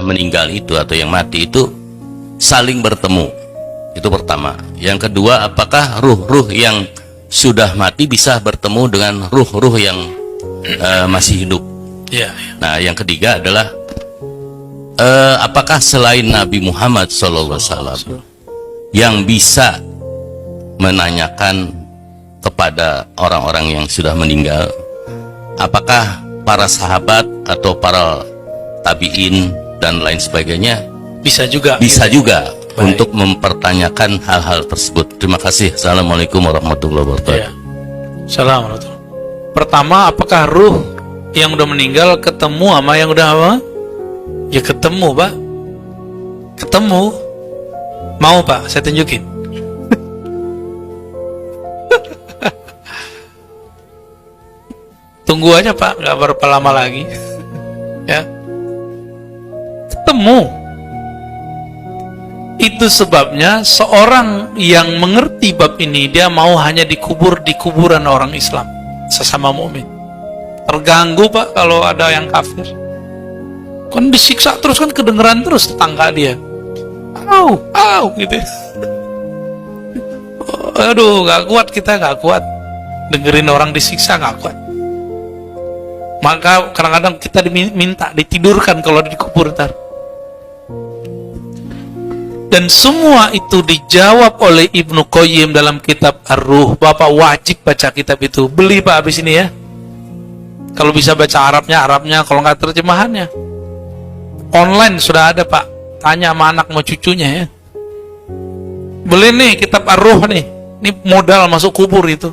meninggal itu atau yang mati itu saling bertemu. Itu pertama. Yang kedua, apakah ruh-ruh yang sudah mati bisa bertemu dengan ruh-ruh yang masih hidup? Ya. Nah, yang ketiga adalah apakah selain Nabi Muhammad SAW yang bisa menanyakan kepada orang-orang yang sudah meninggal? Apakah para sahabat atau para tabi'in dan lain sebagainya Bisa juga. bisa gitu. juga Baik. untuk mempertanyakan hal-hal tersebut? Terima kasih. Assalamualaikum warahmatullahi wabarakatuh. Ya. Assalamualaikum. Pertama, apakah ruh yang udah meninggal ketemu sama yang udah apa? Ya ketemu, Pak. Ketemu. Mau, Pak? Saya tunjukin. Tunggu aja, Pak. Nggak berapa lama lagi. Ya. Ketemu. Itu sebabnya seorang yang mengerti bab ini, dia mau hanya dikubur di kuburan orang Islam, sesama mukmin. Terganggu, Pak, kalau ada yang kafir. Kan disiksa terus, kan kedengeran terus tetangga dia. Au, gitu. Aduh, gak kuat kita, gak kuat. Dengerin orang disiksa, gak kuat. Maka kadang-kadang kita diminta ditidurkan kalau dikubur ntar. Dan semua itu dijawab oleh Ibnu Qayyim dalam kitab Ar-Ruh. Bapak wajib baca kitab itu. Beli, Pak, habis ini ya. Kalau bisa baca Arabnya, kalau nggak terjemahannya. Online sudah ada, Pak. Tanya sama anak mau cucunya ya. Beli nih kitab Ar-Ruh nih. Ini modal masuk kubur itu.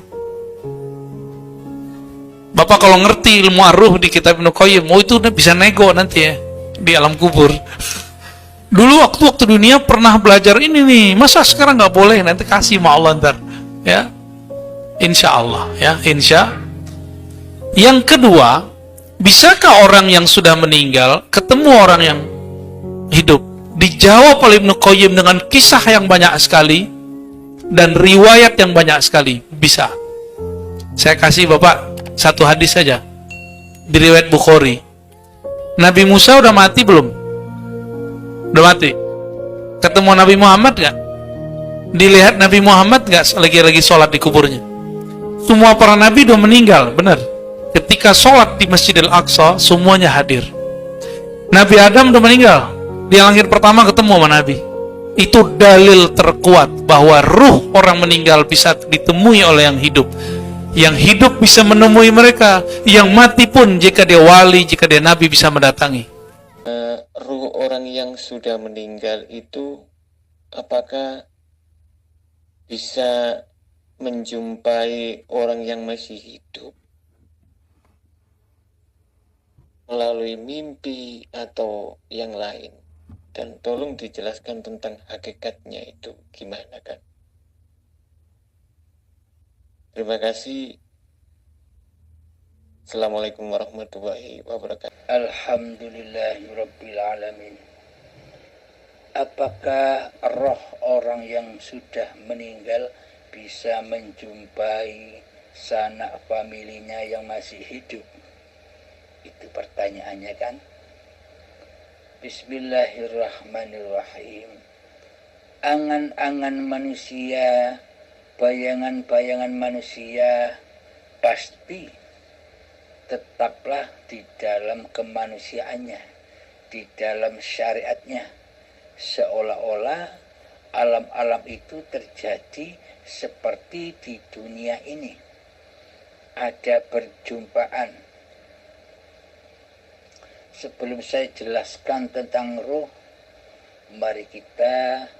Bapak kalau ngerti ilmu Ar-Ruh di kitab Ibnu Qayyim, itu bisa nego nanti ya di alam kubur. Dulu waktu dunia pernah belajar ini nih, masa sekarang nggak boleh? Nanti kasih sama Allah ntar, ya. Insya Allah, ya, insya. Yang kedua, bisakah orang yang sudah meninggal ketemu orang yang hidup? Dijawab oleh Ibnu Qayyim dengan kisah yang banyak sekali dan riwayat yang banyak sekali. Bisa. Saya kasih Bapak satu hadis saja di riwayat Bukhari. Nabi Musa udah mati belum? Udah mati. Ketemu Nabi Muhammad gak? Dilihat Nabi Muhammad gak lagi sholat di kuburnya? Semua para nabi udah meninggal, benar. Ketika sholat di Masjidil Aqsa, semuanya hadir. Nabi Adam udah meninggal. Dia lahir pertama ketemu sama Nabi. Itu dalil terkuat bahwa ruh orang meninggal bisa ditemui oleh yang hidup. Yang hidup bisa menemui mereka. Yang mati pun jika dia wali, jika dia nabi bisa mendatangi. Ruh orang yang sudah meninggal itu apakah bisa menjumpai orang yang masih hidup melalui mimpi atau yang lain? Dan tolong dijelaskan tentang hakikatnya itu gimana kan? Terima kasih. Assalamualaikum warahmatullahi wabarakatuh. Alhamdulillahirrabbilalamin. Apakah roh orang yang sudah meninggal bisa menjumpai sanak familinya yang masih hidup? Itu pertanyaannya kan? Bismillahirrahmanirrahim. Angan-angan manusia, bayangan-bayangan manusia pasti tetaplah di dalam kemanusiaannya, di dalam syariatnya, seolah-olah alam-alam itu terjadi seperti di dunia ini. Ada perjumpaan. Sebelum saya jelaskan tentang ruh, mari kita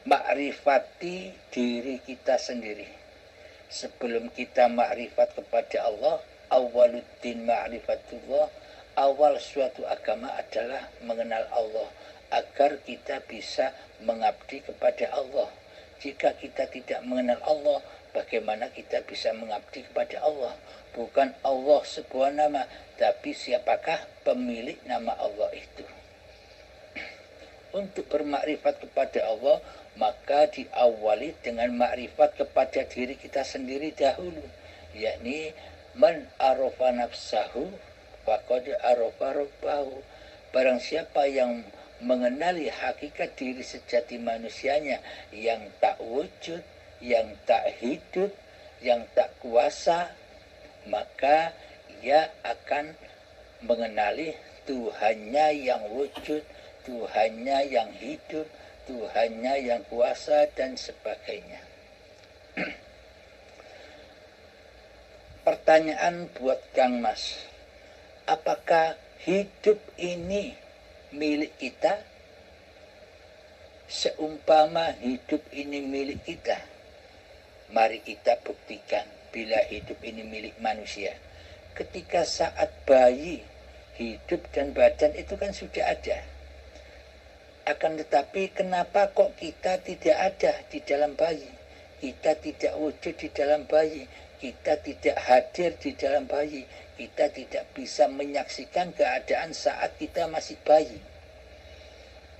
makrifati diri kita sendiri. Sebelum kita makrifat kepada Allah, awaluddin ma'rifatullah, awal suatu agama adalah mengenal Allah, agar kita bisa mengabdi kepada Allah. Jika kita tidak mengenal Allah, bagaimana kita bisa mengabdi kepada Allah? Bukan Allah sebuah nama, tapi siapakah pemilik nama Allah itu? Untuk bermakrifat kepada Allah, maka diawali dengan makrifat kepada diri kita sendiri dahulu, yakni man arafa nafsahu faqad arafa rabbahu. Barang siapa yang mengenali hakikat diri sejati manusianya yang tak wujud, yang tak hidup, yang tak kuasa, maka ia akan mengenali Tuhannya yang wujud, Tuhannya yang hidup, Tuhannya yang kuasa, dan sebagainya. Pertanyaan buat Kang Mas, apakah hidup ini milik kita? Seumpama hidup ini milik kita, mari kita buktikan bila hidup ini milik manusia. Ketika saat bayi, hidup dan badan itu kan sudah ada. Akan tetapi kenapa kok kita tidak ada di dalam bayi? Kita tidak wujud di dalam bayi. Kita tidak hadir di dalam bayi. Kita tidak bisa menyaksikan keadaan saat kita masih bayi.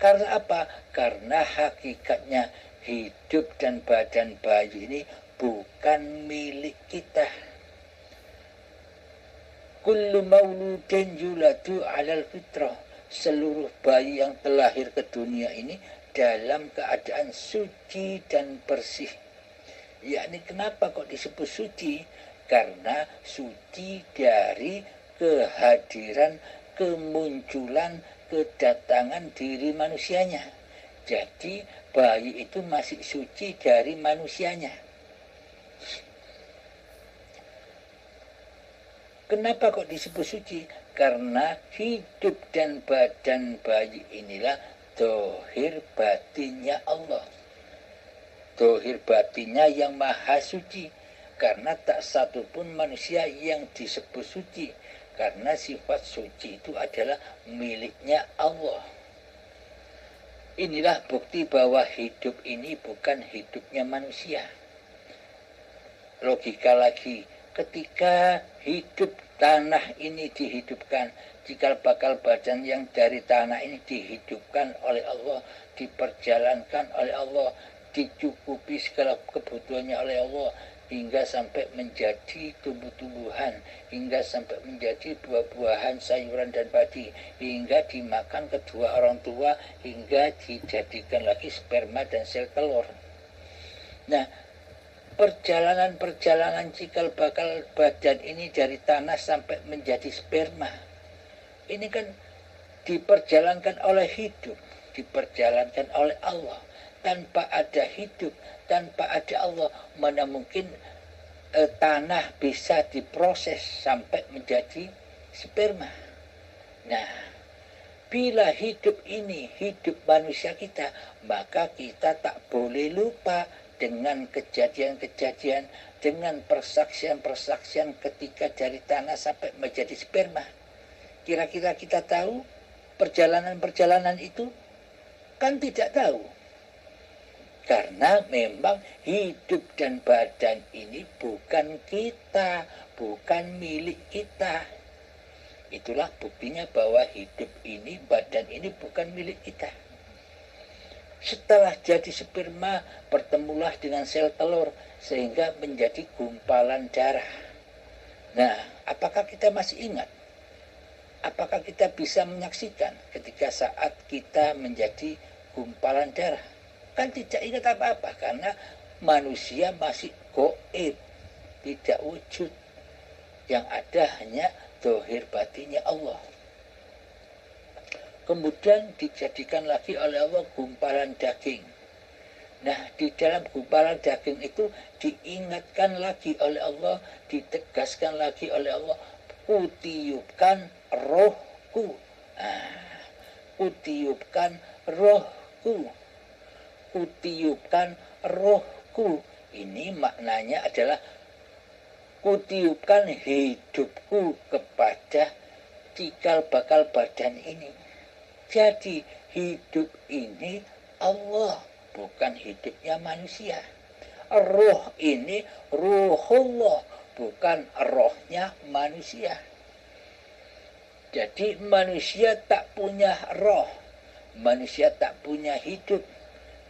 Karena apa? Karena hakikatnya hidup dan badan bayi ini bukan milik kita. Kullu mauludin yuladu alal fitrah. Seluruh bayi yang terlahir ke dunia ini dalam keadaan suci dan bersih. Yakni kenapa kok disebut suci? Karena suci dari kehadiran, kemunculan, kedatangan diri manusianya. Jadi bayi itu masih suci dari manusianya. Kenapa kok disebut suci? Karena hidup dan badan bayi inilah dohir batinnya Allah. Dohir batinnya yang maha suci. Karena tak satu pun manusia yang disebut suci. Karena sifat suci itu adalah miliknya Allah. Inilah bukti bahwa hidup ini bukan hidupnya manusia. Logika lagi, ketika hidup tanah ini dihidupkan, cikal bakal badan yang dari tanah ini dihidupkan oleh Allah, diperjalankan oleh Allah, dicukupi segala kebutuhannya oleh Allah, hingga sampai menjadi tumbuh-tumbuhan, hingga sampai menjadi buah-buahan, sayuran dan padi, hingga dimakan kedua orang tua, hingga dijadikan lagi sperma dan sel telur. Nah, perjalanan-perjalanan cikal bakal badan ini dari tanah sampai menjadi sperma, ini kan diperjalankan oleh hidup, diperjalankan oleh Allah. Tanpa ada hidup, tanpa ada Allah, mana mungkin tanah bisa diproses sampai menjadi sperma. Nah, bila hidup ini hidup manusia kita, maka kita tak boleh lupa dengan kejadian-kejadian, dengan persaksian-persaksian ketika dari tanah sampai menjadi sperma. Kira-kira kita tahu perjalanan-perjalanan itu? Kan tidak tahu. Karena memang hidup dan badan ini bukan kita, bukan milik kita. Itulah buktinya bahwa hidup ini, badan ini bukan milik kita. Setelah jadi sperma, bertemulah dengan sel telur sehingga menjadi gumpalan darah. Nah, apakah kita masih ingat? Apakah kita bisa menyaksikan ketika saat kita menjadi gumpalan darah? Kan tidak ingat apa-apa karena manusia masih goib, tidak wujud. Yang ada hanya dohir batinnya Allah. Kemudian dijadikan lagi oleh Allah gumpalan daging. Nah, di dalam gumpalan daging itu diingatkan lagi oleh Allah, ditegaskan lagi oleh Allah, kutiupkan rohku. Kutiupkan rohku. Kutiupkan rohku. Ini maknanya adalah kutiupkan hidupku kepada cikal bakal badan ini. Jadi hidup ini Allah, bukan hidupnya manusia. Roh ini ruhullah, bukan rohnya manusia. Jadi manusia tak punya roh, manusia tak punya hidup.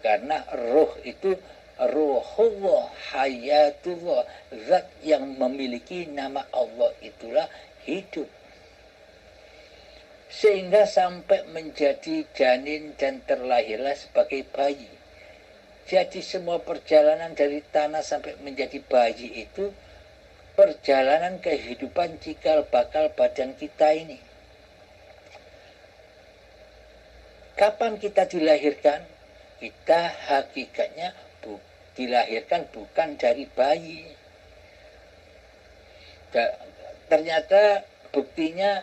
Karena roh itu ruhullah, hayatullah, zat yang memiliki nama Allah itulah hidup. sehingga sampai menjadi janin dan terlahirlah sebagai bayi. Jadi semua perjalanan dari tanah sampai menjadi bayi itu perjalanan kehidupan cikal bakal badan kita ini. Kapan kita dilahirkan? Kita hakikatnya dilahirkan bukan dari bayi. Ternyata buktinya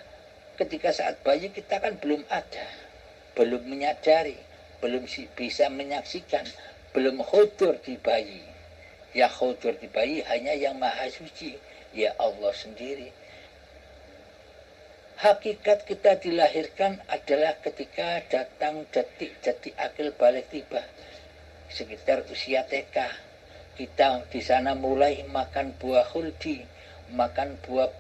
ketika saat bayi kita kan belum ada, belum menyadari, belum bisa menyaksikan, belum khudur di bayi. Ya khudur di bayi hanya yang maha suci, ya Allah sendiri. Hakikat kita dilahirkan adalah ketika datang detik-detik akil balik tiba, sekitar usia TK. Kita di sana mulai makan buah khuldi, makan buah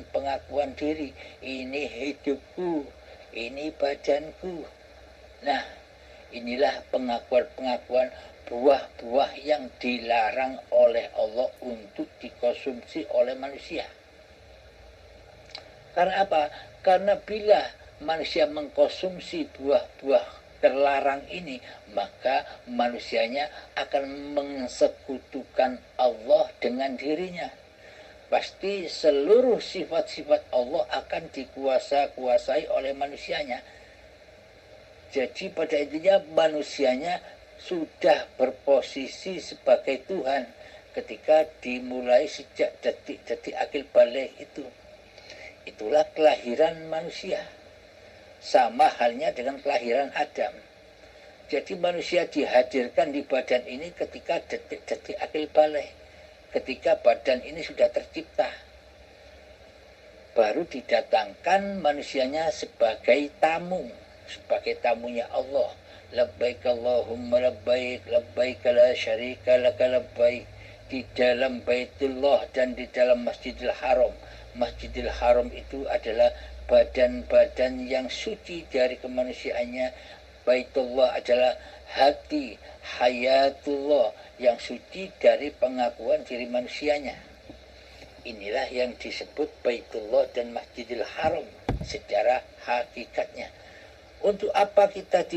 pengakuan diri. Ini hidupku, ini badanku. Nah, inilah pengakuan buah-buah yang dilarang oleh Allah untuk dikonsumsi oleh manusia. Karena apa? Karena bila manusia mengkonsumsi buah-buah terlarang ini, maka manusianya akan mensekutukan Allah dengan dirinya. Pasti seluruh sifat-sifat Allah akan dikuasai oleh manusianya. Jadi pada intinya manusianya sudah berposisi sebagai Tuhan ketika dimulai sejak detik-detik akil balik itu. Itulah kelahiran manusia. Sama halnya dengan kelahiran Adam. Jadi manusia dihadirkan di badan ini ketika detik-detik akil balik. Ketika badan ini sudah tercipta. Baru didatangkan manusianya sebagai tamu. Sebagai tamunya Allah. Labbaik Allahumma labbaik, labbaik la syarika laka labbaik. Di dalam Baitullah dan di dalam Masjidil Haram. Masjidil Haram itu adalah badan-badan yang suci dari kemanusiaannya. Baitullah adalah hati, hayatullah yang suci dari pengakuan diri manusianya. Inilah yang disebut Baitullah dan Masjidil Haram secara hakikatnya. Untuk apa kita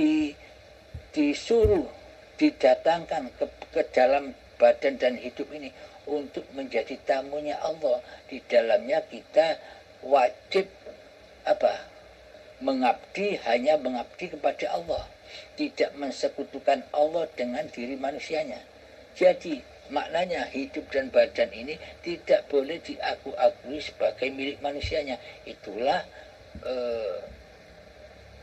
disuruh didatangkan ke dalam badan dan hidup ini? Untuk menjadi tamunya Allah. Di dalamnya kita wajib mengabdi, hanya mengabdi kepada Allah, tidak mensekutukan Allah dengan diri manusianya. Jadi maknanya hidup dan badan ini tidak boleh diakui sebagai milik manusianya. Itulah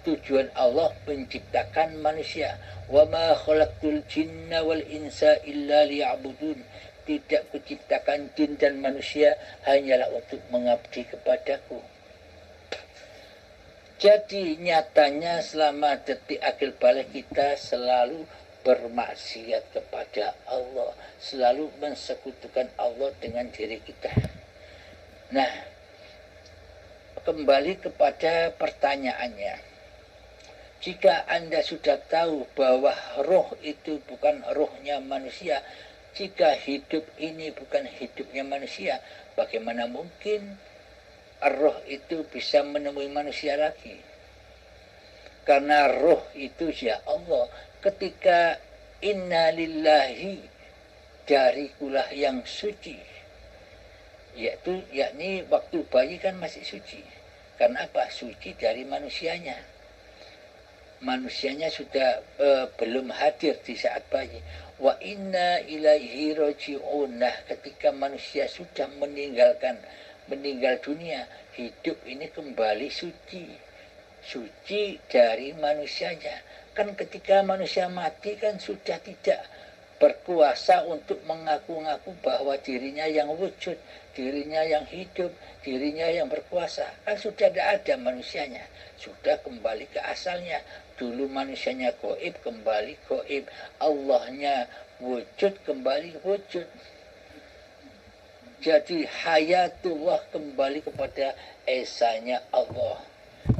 tujuan Allah menciptakan manusia. Wa ma khalaqtul jinna wal insa illa liya'budun. Tidak kuciptakan jin dan manusia hanyalah untuk mengabdi kepadaku. Jadi nyatanya selama detik akil balik kita selalu bermaksiat kepada Allah, selalu mensekutukan Allah dengan diri kita. Nah, kembali kepada pertanyaannya. Jika Anda sudah tahu bahwa roh itu bukan rohnya manusia, jika hidup ini bukan hidupnya manusia, bagaimana mungkin roh itu bisa menemui manusia lagi? Karena roh itu ya Allah. Ketika inna lillahi, darikulah yang suci, yakni waktu bayi kan masih suci. Karena apa? Suci dari manusianya. Manusianya sudah belum hadir di saat bayi. Wa inna ilaihi raji'un. Nah, ketika manusia sudah meninggal dunia, hidup ini kembali suci dari manusianya. Kan ketika manusia mati kan sudah tidak berkuasa untuk mengaku-ngaku bahwa dirinya yang wujud, dirinya yang hidup, dirinya yang berkuasa. Kan sudah tidak ada manusianya, sudah kembali ke asalnya. Dulu manusianya gaib, kembali gaib. Allahnya wujud, kembali wujud. Jadi hayatullah kembali kepada esanya Allah.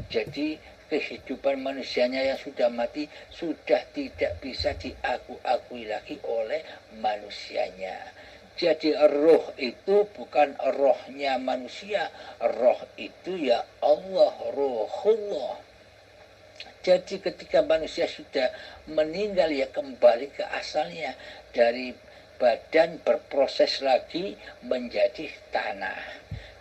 Jadi kehidupan manusianya yang sudah mati sudah tidak bisa diakui lagi oleh manusianya. Jadi roh itu bukan rohnya manusia, roh itu ya Allah, rohullah. Jadi ketika manusia sudah meninggal ya kembali ke asalnya, dari badan berproses lagi menjadi tanah.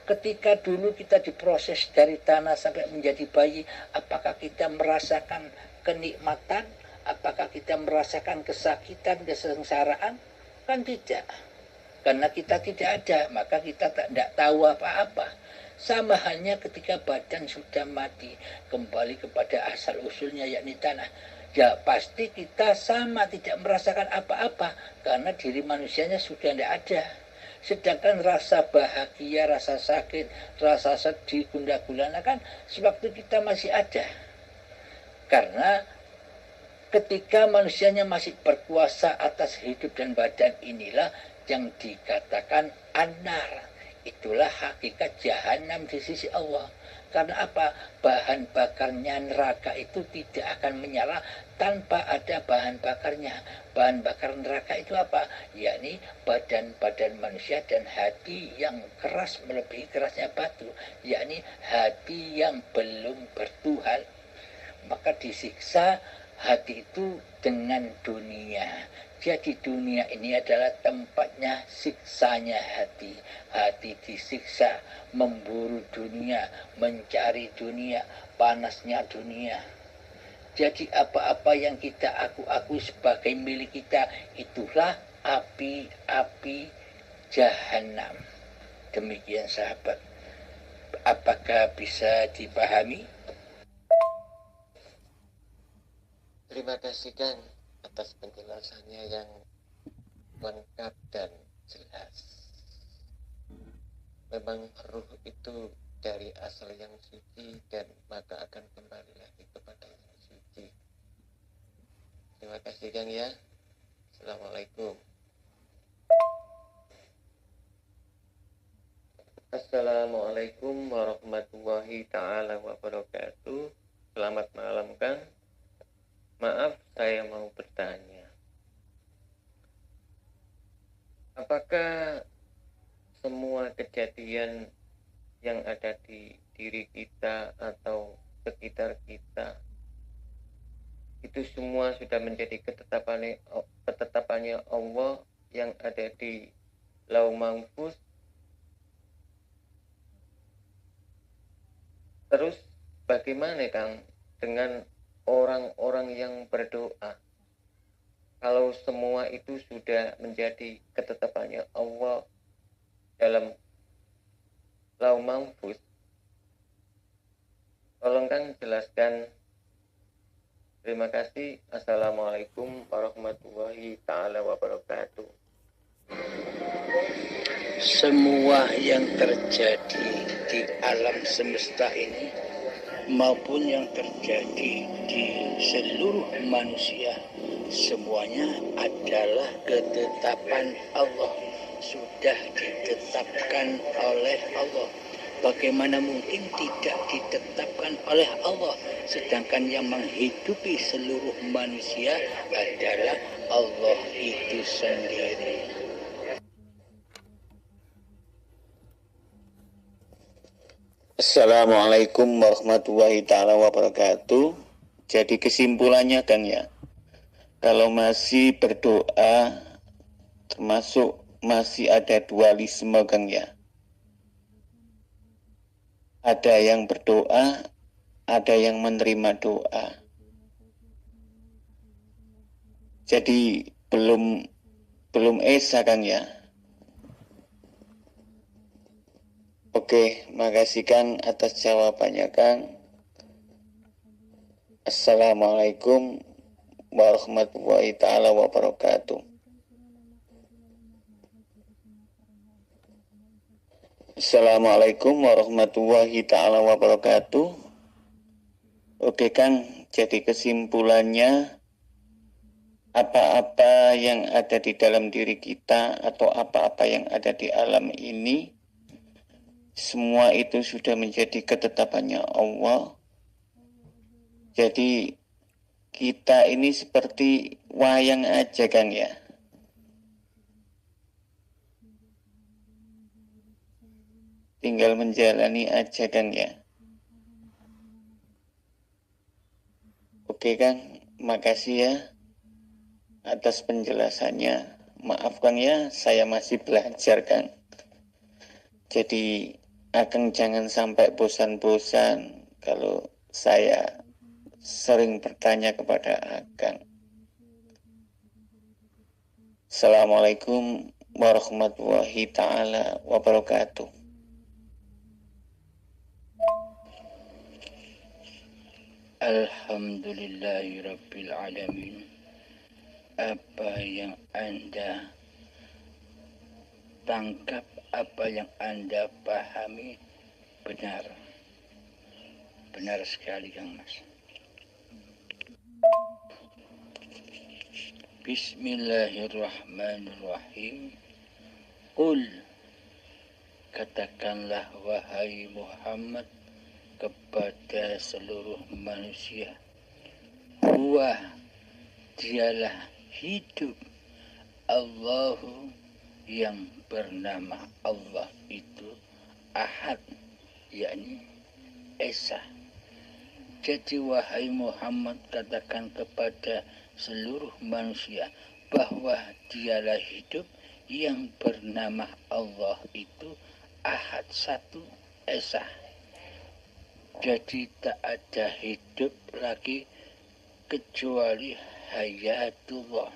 Ketika dulu kita diproses dari tanah sampai menjadi bayi, apakah kita merasakan kenikmatan? Apakah kita merasakan kesakitan, kesengsaraan? Kan tidak. Karena kita tidak ada, maka kita tidak tahu apa-apa. Sama halnya ketika badan sudah mati, kembali kepada asal usulnya yakni tanah. Ya pasti kita sama tidak merasakan apa-apa, karena diri manusianya sudah tidak ada. Sedangkan rasa bahagia, rasa sakit, rasa sedih, gundah gulana kan sewaktu kita masih ada. Karena ketika manusianya masih berkuasa atas hidup dan badan inilah yang dikatakan anar. Itulah hakikat jahanam di sisi Allah. Karena apa? Bahan bakarnya neraka itu tidak akan menyala tanpa ada bahan bakarnya. Bahan bakar neraka itu apa? Yakni badan-badan manusia dan hati yang keras melebihi kerasnya batu. Yakni hati yang belum bertuhan. Maka disiksa hati itu dengan dunia. Jadi dunia ini adalah tempatnya siksanya hati. Hati disiksa, memburu dunia, mencari dunia, panasnya dunia. Jadi apa-apa yang kita aku sebagai milik kita, itulah api-api jahanam. Demikian sahabat. Apakah bisa dipahami? Terima kasih Kang atas penjelasannya yang lengkap dan jelas. Memang ruh itu dari asal yang suci dan maka akan kembali lagi kepada yang suci. Terima kasih Kang ya. Assalamualaikum. Assalamualaikum warahmatullahi ta'ala wabarakatuh. Selamat malam Kang. Maaf, saya mau bertanya. Apakah semua kejadian yang ada di diri kita atau sekitar kita itu semua sudah menjadi ketetapannya Allah yang ada di Lauh Mahfuz? Terus bagaimana Kang dengan orang-orang yang berdoa? Kalau semua itu sudah menjadi ketetapannya Allah dalam Lauh Mahfuz, tolong Kang jelaskan. Terima kasih. Assalamualaikum warahmatullahi ta'ala wabarakatuh. Semua yang terjadi di alam semesta ini maupun yang terjadi di seluruh manusia, semuanya adalah ketetapan Allah, sudah ditetapkan oleh Allah. Bagaimana mungkin tidak ditetapkan oleh Allah, sedangkan yang menghidupi seluruh manusia adalah Allah itu sendiri. Assalamualaikum warahmatullahi ta'ala wabarakatuh. Jadi kesimpulannya Kang ya, kalau masih berdoa termasuk masih ada dualisme Kang ya. Ada yang berdoa, ada yang menerima doa. Jadi belum esa Kang ya. Oke, makasih Kang atas jawabannya Kang. Assalamualaikum warahmatullahi ta'ala wabarakatuh. Assalamualaikum warahmatullahi ta'ala wabarakatuh. Oke Kang, jadi kesimpulannya apa-apa yang ada di dalam diri kita atau apa-apa yang ada di alam ini, semua itu sudah menjadi ketetapannya Allah. Jadi kita ini seperti wayang aja Kang ya. tinggal menjalani aja Kang ya. Oke Kang, makasih ya atas penjelasannya. Maaf Kang ya, saya masih belajar Kang. Jadi Akang jangan sampai bosan-bosan kalau saya sering bertanya kepada Akang. Assalamualaikum warahmatullahi ta'ala wabarakatuh. Alhamdulillahirabbil alamin. Apa yang Anda tangkap, apa yang Anda pahami benar. Benar sekali Kang Mas. Bismillahirrahmanirrahim. Qul, katakanlah wahai Muhammad kepada seluruh manusia, huwa, dialah hidup, Allahu, yang bernama Allah itu Ahad, yakni Esa. Jadi wahai Muhammad, katakan kepada seluruh manusia bahwa dialah hidup yang bernama Allah itu Ahad, satu, Esa. Jadi tak ada hidup lagi kecuali hayatullah.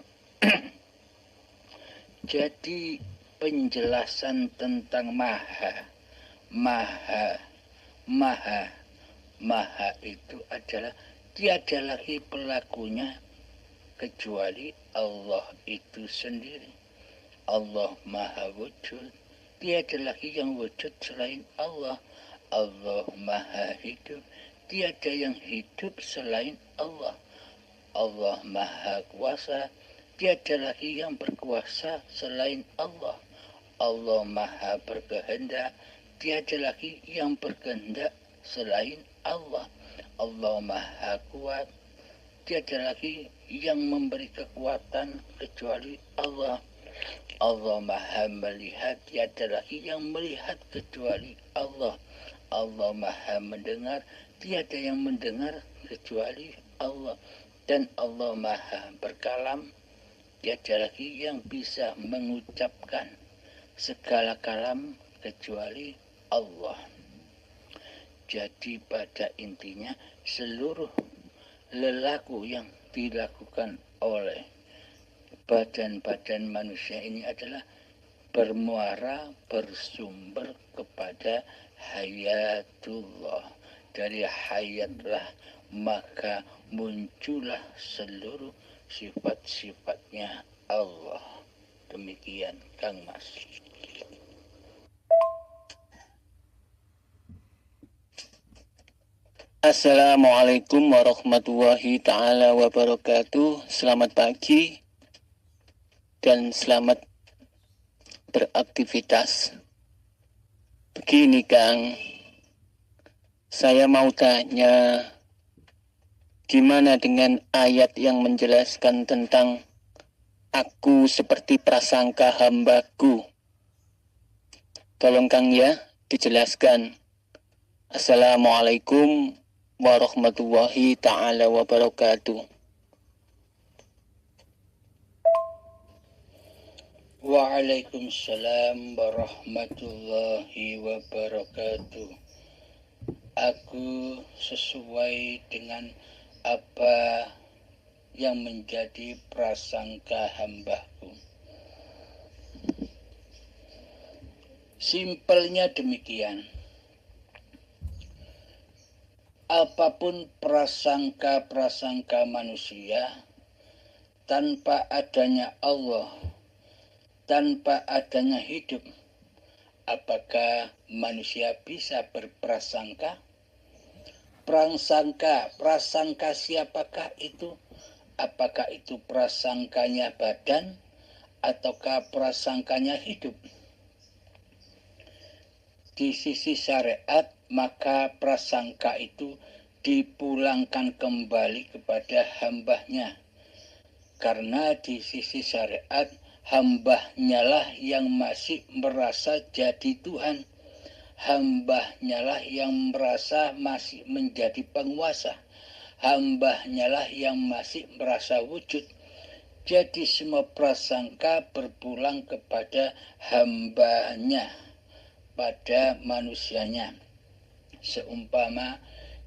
Jadi penjelasan tentang maha itu adalah tiada lagi pelakunya kecuali Allah itu sendiri. Allah maha wujud, tiada lagi yang wujud selain Allah. Allah maha hidup, tiada yang hidup selain Allah. Allah maha kuasa, tiada lagi yang berkuasa selain Allah. Allah maha berkehendak, tiada lagi yang berkehendak selain Allah. Allah maha kuat, tiada lagi yang memberi kekuatan kecuali Allah. Allah maha melihat, tiada lagi yang melihat kecuali Allah. Allah maha mendengar, tiada yang mendengar kecuali Allah. Dan Allah maha berkalam, tiada lagi yang bisa mengucapkan segala kalam kecuali Allah. Jadi pada intinya seluruh lelaku yang dilakukan oleh badan-badan manusia ini adalah bermuara, bersumber kepada hayatullah. Dari hayatlah maka muncullah seluruh sifat-sifatnya Allah. Demikian Kang Mas. Assalamualaikum warahmatullahi ta'ala wabarakatuh. Selamat pagi dan selamat beraktivitas. Begini Kang, saya mau tanya, gimana dengan ayat yang menjelaskan tentang aku seperti prasangka hambaku? Tolong Kang ya, dijelaskan. Assalamualaikum warahmatullahi ta'ala wabarakatuh. Waalaikumsalam warahmatullahi wabarakatuh. Aku sesuai dengan apa yang menjadi prasangka hambaku. Simpelnya demikian. Apapun prasangka-prasangka manusia, tanpa adanya Allah, tanpa adanya hidup, apakah manusia bisa berprasangka? Prasangka siapakah itu? Apakah itu prasangkanya badan ataukah prasangkanya hidup? Di sisi syariat, maka prasangka itu dipulangkan kembali kepada hambanya. Karena di sisi syariat, hambanya lah yang masih merasa jadi Tuhan. hambanya lah yang merasa masih menjadi penguasa, hambanya lah yang masih merasa wujud. Jadi semua prasangka berpulang kepada hambanya, pada manusianya. Seumpama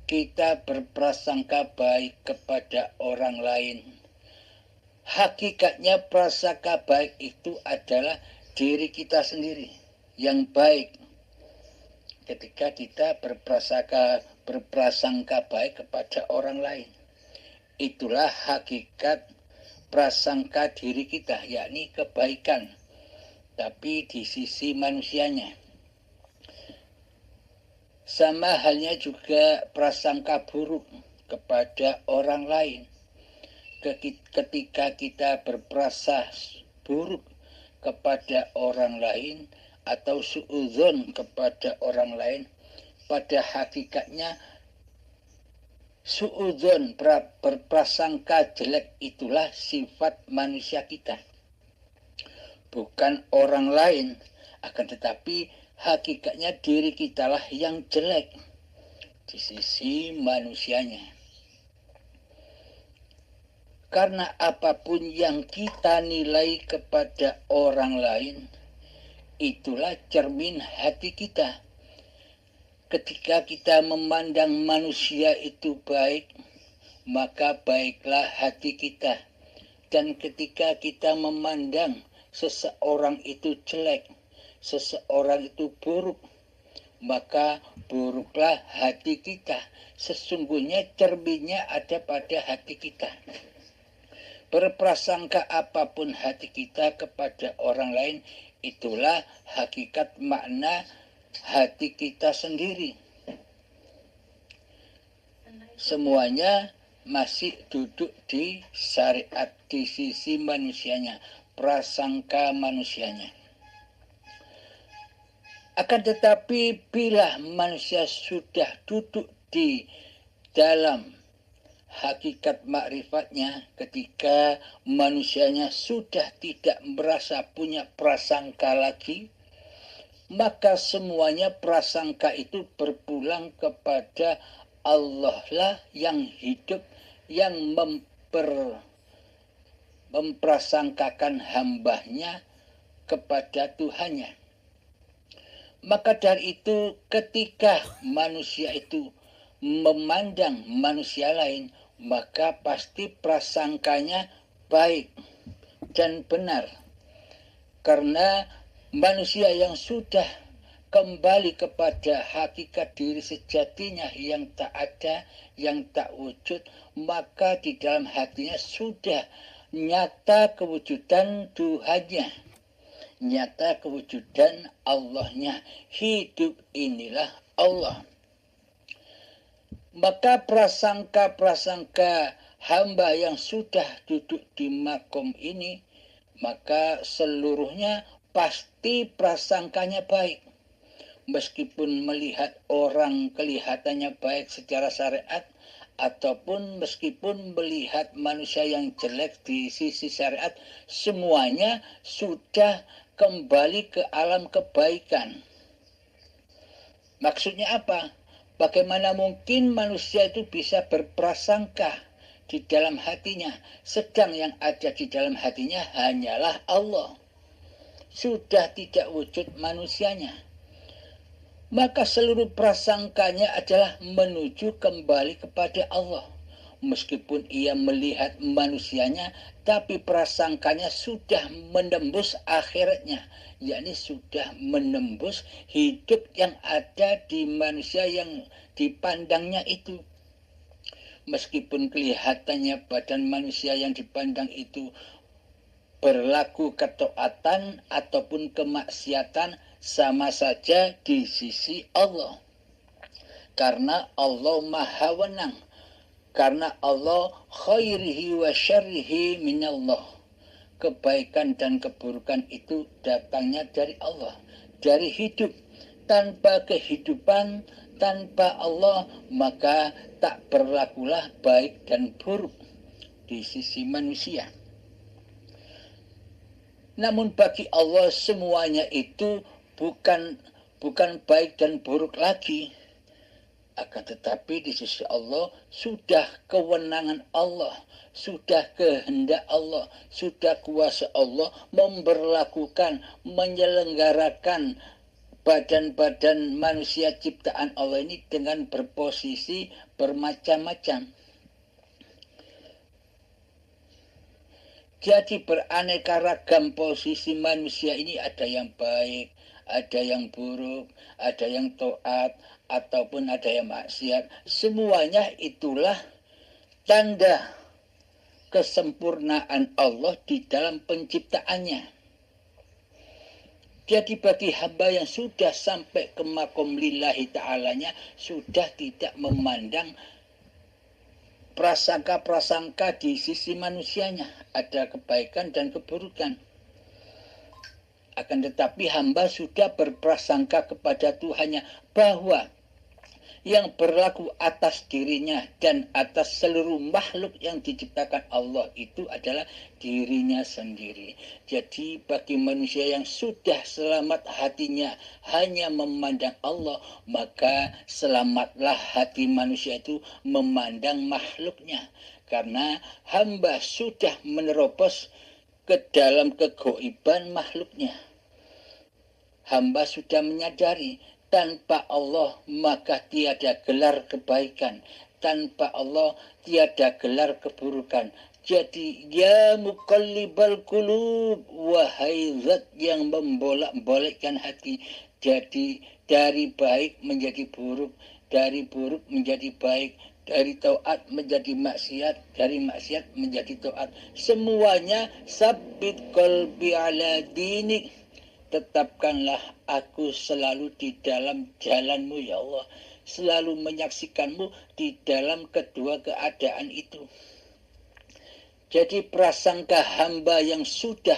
kita berprasangka baik kepada orang lain, hakikatnya prasangka baik itu adalah diri kita sendiri yang baik. Ketika kita berprasangka baik kepada orang lain, itulah hakikat prasangka diri kita, yakni kebaikan, tapi di sisi manusianya. Sama halnya juga prasangka buruk kepada orang lain. Ketika kita berprasangka buruk kepada orang lain atau suudzon kepada orang lain, pada hakikatnya suudzon, berprasangka jelek, itulah sifat manusia kita, bukan orang lain. Akan tetapi hakikatnya diri kita lah yang jelek di sisi manusianya. Karena apapun yang kita nilai kepada orang lain, itulah cermin hati kita. Ketika kita memandang manusia itu baik, maka baiklah hati kita. Dan ketika kita memandang seseorang itu jelek, seseorang itu buruk, maka buruklah hati kita. Sesungguhnya cerminnya ada pada hati kita. Berprasangka apapun hati kita kepada orang lain, itulah hakikat makna hati kita sendiri. Semuanya masih duduk di syariat, di sisi manusianya, prasangka manusianya. Akan tetapi bila manusia sudah duduk di dalam hakikat makrifatnya, ketika manusianya sudah tidak merasa punya prasangka lagi, maka semuanya prasangka itu berpulang kepada Allah lah yang hidup, yang memprasangkakan hambanya kepada Tuhannya. Maka dari itu ketika manusia itu memandang manusia lain, maka pasti prasangkanya baik dan benar. Karena manusia yang sudah kembali kepada hakikat diri sejatinya yang tak ada, yang tak wujud, maka di dalam hatinya sudah nyata kewujudan Tuhannya, nyata kewujudan Allahnya. Hidup inilah Allah. Maka prasangka-prasangka hamba yang sudah duduk di makom ini, maka seluruhnya pasti prasangkanya baik. Meskipun melihat orang kelihatannya baik secara syariat, ataupun meskipun melihat manusia yang jelek di sisi syariat, semuanya sudah kembali ke alam kebaikan. Maksudnya apa? Bagaimana mungkin manusia itu bisa berprasangka di dalam hatinya, sedang yang ada di dalam hatinya hanyalah Allah. Sudah tidak wujud manusianya. Maka seluruh prasangkanya adalah menuju kembali kepada Allah. Meskipun ia melihat manusianya, tapi prasangkanya sudah menembus akhiratnya, yakni sudah menembus hidup yang ada di manusia yang dipandangnya itu. Meskipun kelihatannya badan manusia yang dipandang itu berlaku ketaatan ataupun kemaksiatan, sama saja di sisi Allah. Karena Allah maha wenang. Karena Allah khairihi wa syarrihi minallah. Kebaikan dan keburukan itu datangnya dari Allah. Dari hidup. Tanpa kehidupan, tanpa Allah, maka tak berlakulah baik dan buruk di sisi manusia. Namun bagi Allah semuanya itu bukan bukan baik dan buruk lagi, akan tetapi di sisi Allah sudah kewenangan Allah, sudah kehendak Allah, sudah kuasa Allah memberlakukan, menyelenggarakan badan-badan manusia ciptaan Allah ini dengan berposisi bermacam-macam. Jadi beraneka ragam posisi manusia ini, ada yang baik, ada yang buruk, ada yang taat, ataupun ada yang maksiat. Semuanya itulah tanda kesempurnaan Allah di dalam penciptaannya. Jadi bagi hamba yang sudah sampai ke makom lillahi ta'alanya, sudah tidak memandang prasangka-prasangka di sisi manusianya, ada kebaikan dan keburukan. Akan tetapi hamba sudah berprasangka kepada Tuhannya bahwa yang berlaku atas dirinya dan atas seluruh makhluk yang diciptakan Allah itu adalah dirinya sendiri. Jadi bagi manusia yang sudah selamat hatinya hanya memandang Allah, maka selamatlah hati manusia itu memandang makhluknya. Karena hamba sudah menerobos ke dalam kegoiban makhluknya. Hamba sudah menyadari tanpa Allah maka tiada gelar kebaikan, tanpa Allah tiada gelar keburukan. Jadi ya muqallibal qulub, wahai zat yang membolak-balikkan hati, jadi dari baik menjadi buruk, dari buruk menjadi baik, dari taat menjadi maksiat, dari maksiat menjadi taat. Semuanya sabbit qalbi ala dinik, tetapkanlah aku selalu di dalam jalanmu ya Allah, selalu menyaksikanmu di dalam kedua keadaan itu. Jadi prasangka hamba yang sudah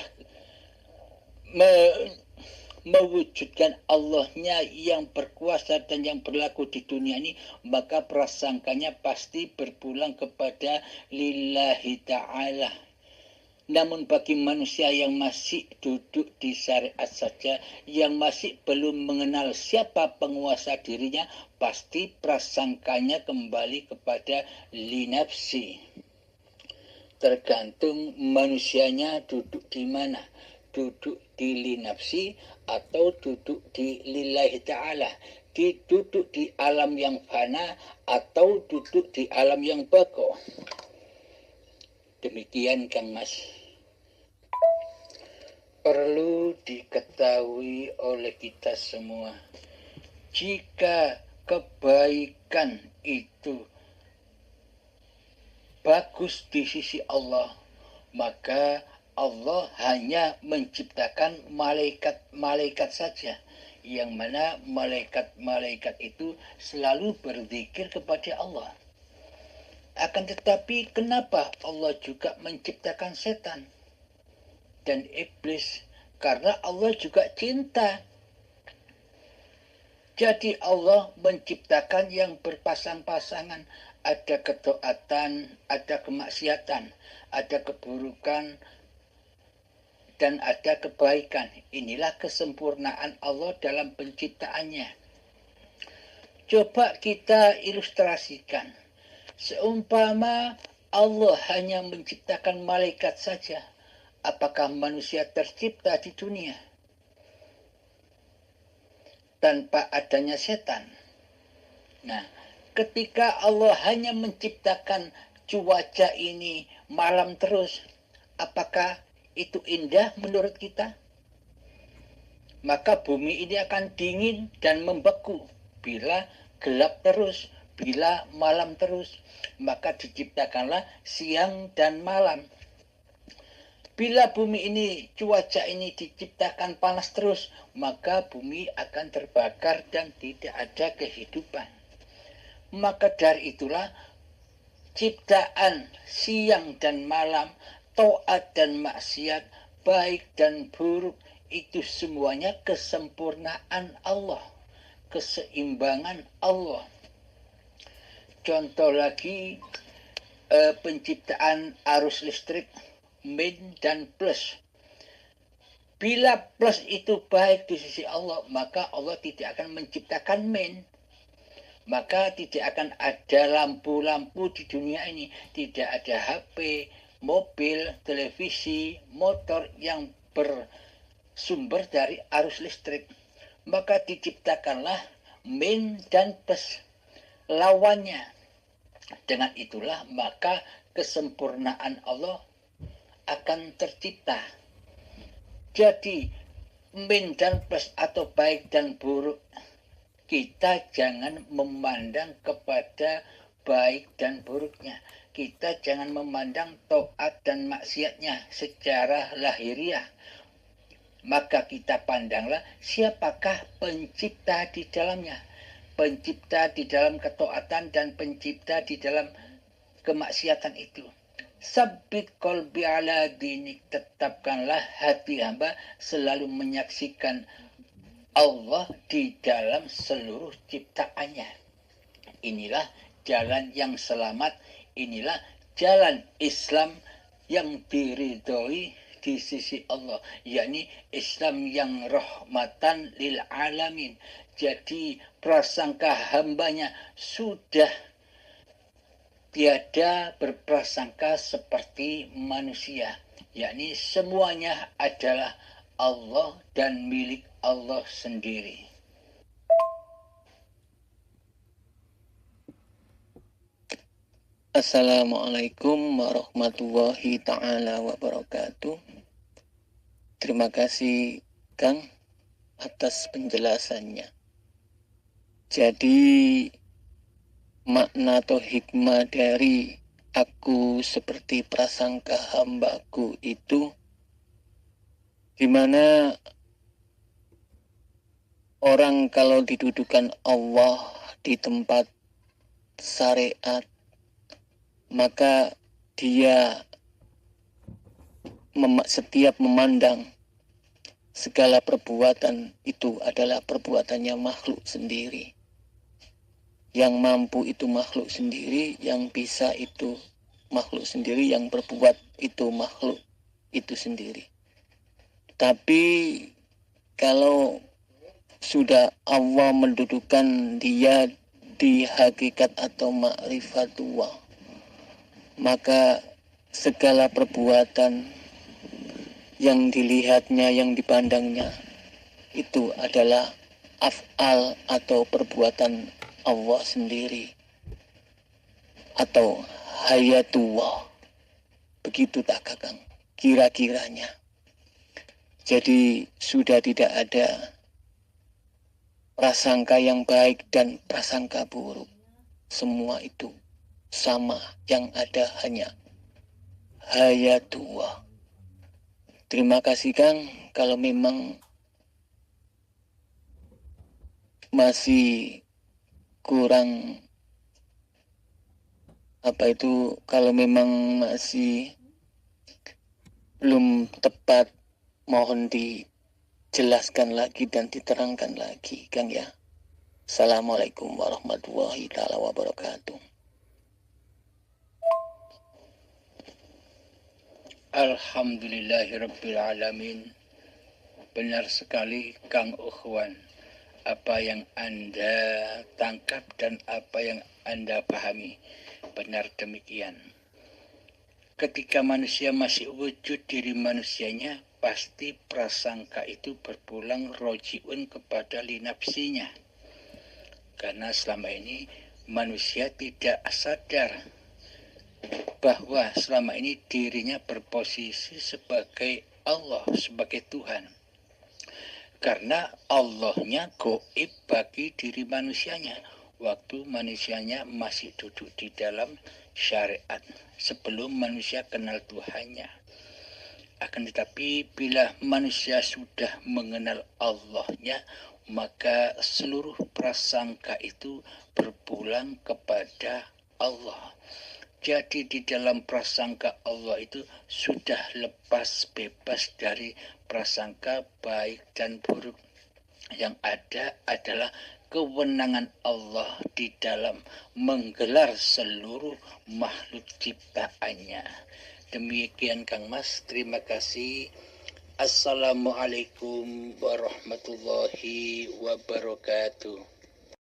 mewujudkan Allahnya yang berkuasa dan yang berlaku di dunia ini, maka prasangkanya pasti berpulang kepada lillahi ta'ala. Namun bagi manusia yang masih duduk di syariat saja, yang masih belum mengenal siapa penguasa dirinya, pasti prasangkanya kembali kepada linafsi. Tergantung manusianya duduk di mana, duduk di linafsi atau duduk di lillahi ta'ala, duduk di alam yang fana atau duduk di alam yang baqo. Demikian Kang Mas. Perlu diketahui oleh kita semua, jika kebaikan itu bagus di sisi Allah, maka Allah hanya menciptakan malaikat-malaikat saja, yang mana malaikat-malaikat itu selalu berzikir kepada Allah. Akan tetapi kenapa Allah juga menciptakan setan dan iblis? Karena Allah juga cinta. Jadi Allah menciptakan yang berpasang-pasangan, ada ketaatan, ada kemaksiatan, ada keburukan, dan ada kebaikan. Inilah kesempurnaan Allah dalam penciptaannya. Coba kita ilustrasikan. Seumpama Allah hanya menciptakan malaikat saja, apakah manusia tercipta di dunia tanpa adanya setan? Nah, ketika Allah hanya menciptakan cuaca ini malam terus, apakah itu indah menurut kita? Maka bumi ini akan dingin dan membeku bila gelap terus, bila malam terus. Maka diciptakanlah siang dan malam. Bila bumi ini, cuaca ini diciptakan panas terus, maka bumi akan terbakar dan tidak ada kehidupan. Maka dari itulah ciptaan siang dan malam, taat dan maksiat, baik dan buruk, itu semuanya kesempurnaan Allah, keseimbangan Allah. Contoh lagi, penciptaan arus listrik min dan plus. Bila plus itu baik di sisi Allah, maka Allah tidak akan menciptakan min. Maka tidak akan ada lampu-lampu di dunia ini. Tidak ada HP, mobil, televisi, motor yang bersumber dari arus listrik. Maka diciptakanlah min dan plus lawannya. Dengan itulah maka kesempurnaan Allah akan tercipta. Jadi min dan plus atau baik dan buruk, kita jangan memandang kepada baik dan buruknya. Kita jangan memandang taat dan maksiatnya secara lahiriah. Maka kita pandanglah siapakah pencipta di dalamnya. Pencipta di dalam ketaatan dan pencipta di dalam kemaksiatan itu. Sabit qalbi ala dinik, tetapkanlah hati hamba selalu menyaksikan Allah di dalam seluruh ciptaannya. Inilah jalan yang selamat, inilah jalan Islam yang diridhoi di sisi Allah, yakni Islam yang rahmatan lil alamin. Jadi prasangka hambanya sudah tiada berprasangka seperti manusia, yakni semuanya adalah Allah dan milik Allah sendiri. Assalamualaikum warahmatullahi ta'ala wabarakatuh. Terima kasih Kang atas penjelasannya. Jadi makna atau hikmah dari aku seperti prasangka hambaku itu, dimana orang kalau didudukan Allah di tempat syariat, maka dia setiap memandang segala perbuatan itu adalah perbuatannya makhluk sendiri. Yang mampu itu makhluk sendiri, yang bisa itu makhluk sendiri, yang berbuat itu makhluk itu sendiri. Tapi kalau sudah Allah mendudukan dia di hakikat atau ma'rifatullah, maka segala perbuatan yang dilihatnya, yang dipandangnya itu adalah af'al atau perbuatan Allah sendiri atau hayatullah. Begitu tak Kakang kira-kiranya. Jadi sudah tidak ada prasangka yang baik dan prasangka buruk. Semua itu sama, yang ada hanya hayatullah. Terima kasih Kang. Kalau memang masih kurang kalau memang masih belum tepat, mohon dijelaskan lagi dan diterangkan lagi Kang ya. Assalamualaikum warahmatullahi taala wabarakatuh. Alhamdulillahirabbil alamin. Benar sekali Kang Ukhwan, apa yang Anda tangkap dan apa yang Anda pahami, benar demikian. Ketika manusia masih wujud diri manusianya, pasti prasangka itu berpulang rojiun kepada linapsinya. Karena selama ini manusia tidak sadar bahwa selama ini dirinya berposisi sebagai Allah, sebagai Tuhan. Karena Allahnya goib bagi diri manusianya waktu manusianya masih duduk di dalam syariat, sebelum manusia kenal Tuhannya. Akan tetapi bila manusia sudah mengenal Allahnya, maka seluruh prasangka itu berpulang kepada Allah. Jadi di dalam prasangka Allah itu sudah lepas bebas dari prasangka baik dan buruk. Yang ada adalah kewenangan Allah di dalam menggelar seluruh makhluk ciptaannya. Demikian Kang Mas, terima kasih Assalamualaikum warahmatullahi wabarakatuh.